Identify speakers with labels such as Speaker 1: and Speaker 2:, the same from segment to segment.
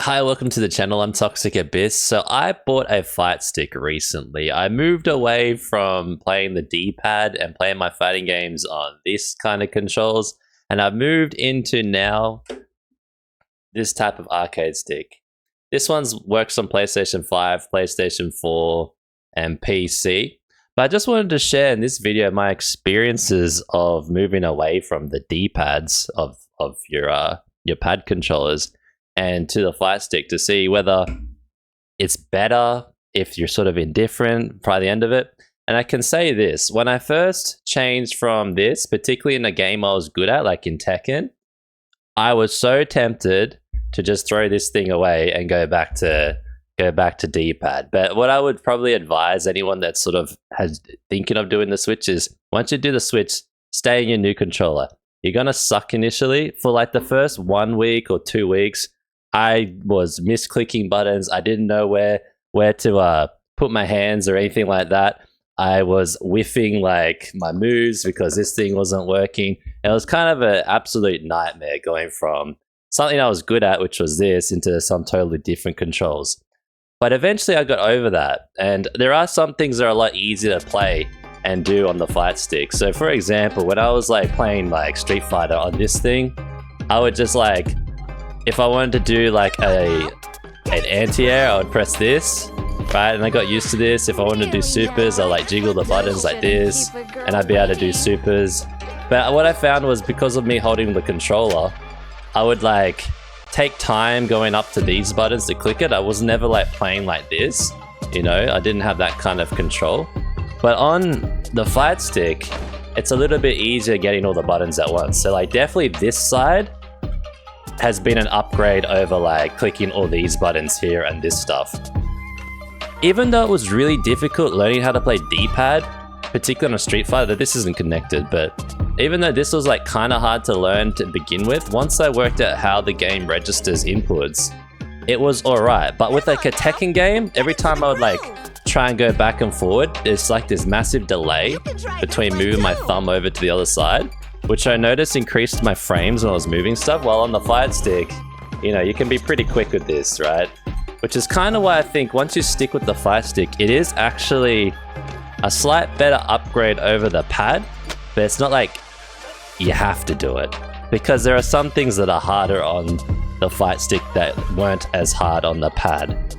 Speaker 1: Hi, welcome to the channel. I'm Toxic Abyss. So I bought a fight stick recently. I moved away from playing the D-pad and playing my fighting games on this kind of controls, and I've moved into now this type of arcade stick. This one's works on PlayStation 5, PlayStation 4, and PC. But I just wanted to share in this video my experiences of moving away from the D-pads of your pad controllers and to the fight stick to see whether it's better, if you're sort of indifferent by the end of it. And I can say this, when I first changed from this, particularly in a game I was good at, like in Tekken, I was so tempted to just throw this thing away and go back to D-pad. But what I would probably advise anyone that sort of has thinking of doing the switch is, once you do the switch, stay in your new controller. You're gonna suck initially. For like the first 1 week or 2 weeks, I was misclicking buttons. I didn't know where to put my hands or anything like that. I was whiffing like my moves because this thing wasn't working. It was kind of an absolute nightmare going from something I was good at, which was this, into some totally different controls. But eventually I got over that. And there are some things that are a lot easier to play and do on the fight stick. So for example, when I was like playing like Street Fighter on this thing, I would just like, if I wanted to do like an anti-air, I would press this, right? And I got used to this. If I wanted to do supers, I'll like jiggle the buttons like this, and I'd be able to do supers. But what I found was, because of me holding the controller, I would like take time going up to these buttons to click it. I was never like playing like this, you know? I didn't have that kind of control. But on the fight stick, it's a little bit easier getting all the buttons at once. So like definitely this side has been an upgrade over like clicking all these buttons here and this stuff. Even though it was really difficult learning how to play D-pad, particularly on a Street Fighter, this isn't connected, but even though this was like kind of hard to learn to begin with, once I worked out how the game registers inputs, it was alright. But with like a Tekken game, every time I would like try and go back and forward, there's like this massive delay between moving my thumb over to the other side, which I noticed increased my frames when I was moving stuff. While on the fight stick, you know, you can be pretty quick with this, right? Which is kind of why I think once you stick with the fight stick, it is actually a slight better upgrade over the pad, but it's not like you have to do it, because there are some things that are harder on the fight stick that weren't as hard on the pad.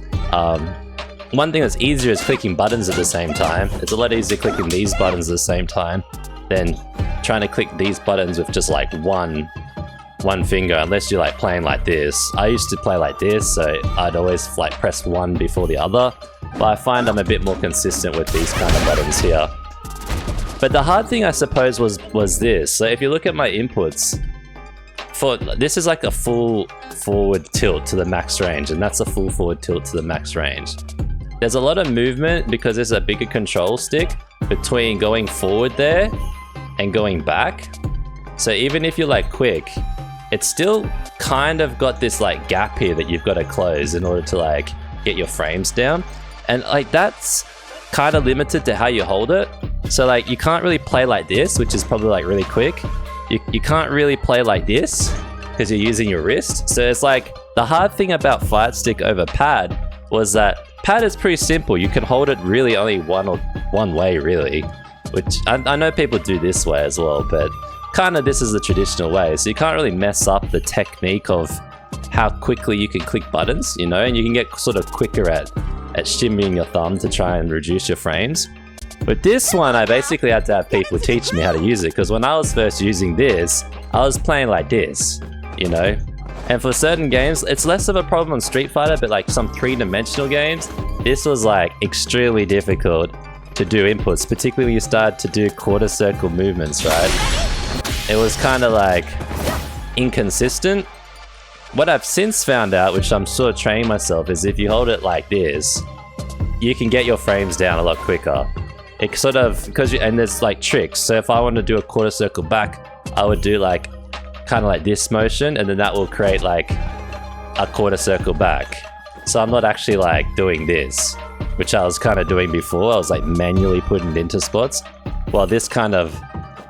Speaker 1: One thing that's easier is clicking buttons at the same time. It's a lot easier clicking these buttons at the same time than trying to click these buttons with just like one finger, unless you're like playing like this. I used to play like this, so I'd always like press one before the other, but I find I'm a bit more consistent with these kind of buttons here. But the hard thing, I suppose, was this. So if you look at my inputs, this is like a full forward tilt to the max range, and that's a full forward tilt to the max range. There's a lot of movement because there's a bigger control stick between going forward there and going back. So even if you're like quick, it's still kind of got this like gap here that you've got to close in order to like get your frames down. And like that's kind of limited to how you hold it. So like you can't really play like this, which is probably like really quick. You can't really play like this because you're using your wrist. So it's like the hard thing about fight stick over pad was that pad is pretty simple. You can hold it really only one way really, which I know people do this way as well, but kind of this is the traditional way. So you can't really mess up the technique of how quickly you can click buttons, you know, and you can get sort of quicker at shimmying your thumb to try and reduce your frames. With this one, I basically had to have people teach me how to use it, because when I was first using this, I was playing like this, you know? And for certain games, it's less of a problem on Street Fighter, but like some three-dimensional games, this was like extremely difficult to do inputs, particularly when you started to do quarter circle movements, right? It was kind of like inconsistent. What I've since found out, which I'm sort of training myself, is if you hold it like this, you can get your frames down a lot quicker. It sort of, and there's like tricks. So if I want to do a quarter circle back, I would do like kind of like this motion, and then that will create like a quarter circle back. So I'm not actually like doing this, which I was kind of doing before. I was like manually putting it into spots. While this kind of,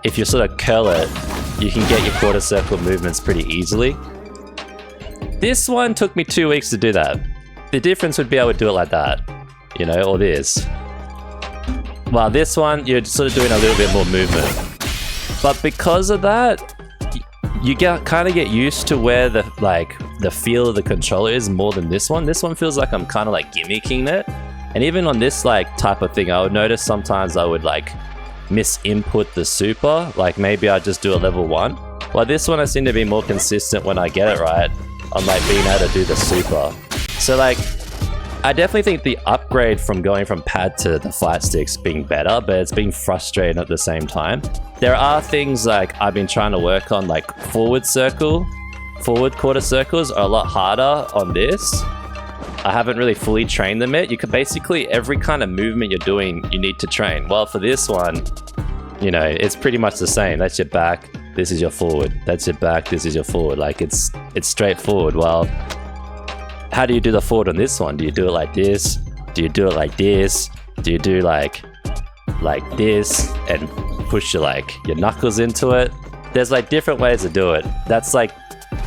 Speaker 1: if you sort of curl it, you can get your quarter circle movements pretty easily. This one took me 2 weeks to do that. The difference would be I would do it like that, you know, or this. While this one, you're sort of doing a little bit more movement. But because of that, you kind of get used to where the feel of the controller is more than this one. This one feels like I'm kind of like gimmicking it. And even on this like type of thing, I would notice sometimes I would like misinput the super. Like maybe I just do a level 1. While this one I seem to be more consistent when I get it right on like being able to do the super. So like, I definitely think the upgrade from going from pad to the fight sticks being better, but it's being frustrating at the same time. There are things like I've been trying to work on, like forward quarter circles are a lot harder on this. I haven't really fully trained them yet. You can basically, every kind of movement you're doing, you need to train. Well, for this one, you know, it's pretty much the same. That's your back, this is your forward. That's your back, this is your forward. Like it's straightforward. Well, how do you do the forward on this one? Do you do it like this? Do you do it like this? Do you do like this and push your knuckles into it? There's like different ways to do it. That's like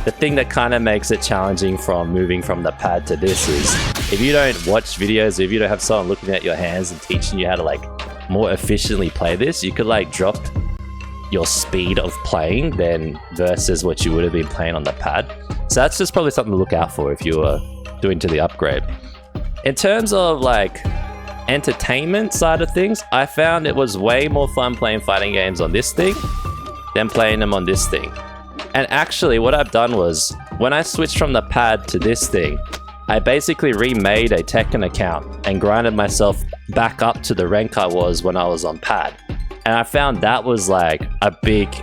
Speaker 1: the thing that kind of makes it challenging from moving from the pad to this is if you don't watch videos, if you don't have someone looking at your hands and teaching you how to like more efficiently play this, you could like drop your speed of playing then versus what you would have been playing on the pad. So that's just probably something to look out for if you were doing to the upgrade. In terms of like entertainment side of things, I found it was way more fun playing fighting games on this thing than playing them on this thing. And actually what I've done was when I switched from the pad to this thing, I basically remade a Tekken account and grinded myself back up to the rank I was when I was on pad. And I found that was like a big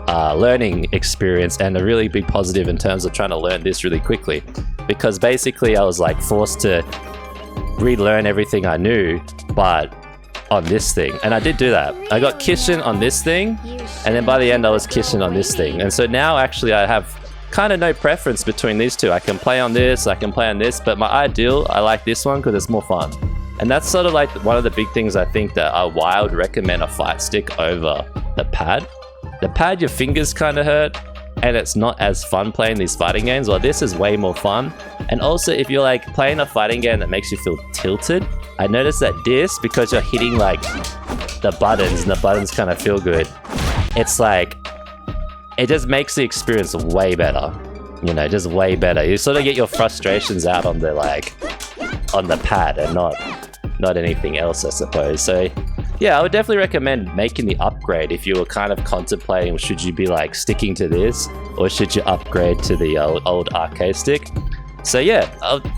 Speaker 1: learning experience and a really big positive in terms of trying to learn this really quickly, because basically I was like forced to relearn everything I knew but on this thing, and I did do that. I got Kishin on this thing and then by the end I was Kishin on this thing, and so now actually I have kind of no preference between these two. I can play on this, I can play on this, but my ideal, I like this one because it's more fun. And that's sort of like one of the big things I think that why I would recommend a fight stick over the pad. The pad, your fingers kind of hurt and it's not as fun playing these fighting games, while this is way more fun. And also if you're like playing a fighting game that makes you feel tilted, I noticed that this, because you're hitting like the buttons and the buttons kind of feel good, it's like, it just makes the experience way better, you know, just way better. You sort of get your frustrations out on the pad and not anything else, I suppose. So yeah, I would definitely recommend making the upgrade if you were kind of contemplating, should you be like sticking to this or should you upgrade to the old arcade stick? So yeah,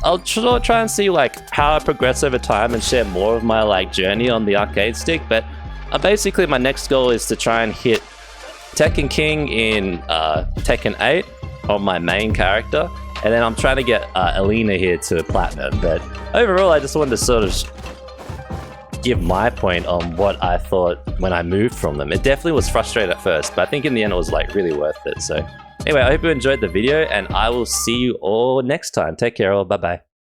Speaker 1: I'll try and see like how I progress over time and share more of my like journey on the arcade stick. But basically my next goal is to try and hit Tekken King in Tekken 8 on my main character, and then I'm trying to get Alina here to Platinum. But overall, I just wanted to sort of give my point on what I thought when I moved from them. It definitely was frustrating at first, but I think in the end it was like really worth it. So anyway, I hope you enjoyed the video and I will see you all next time. Take care all, bye bye.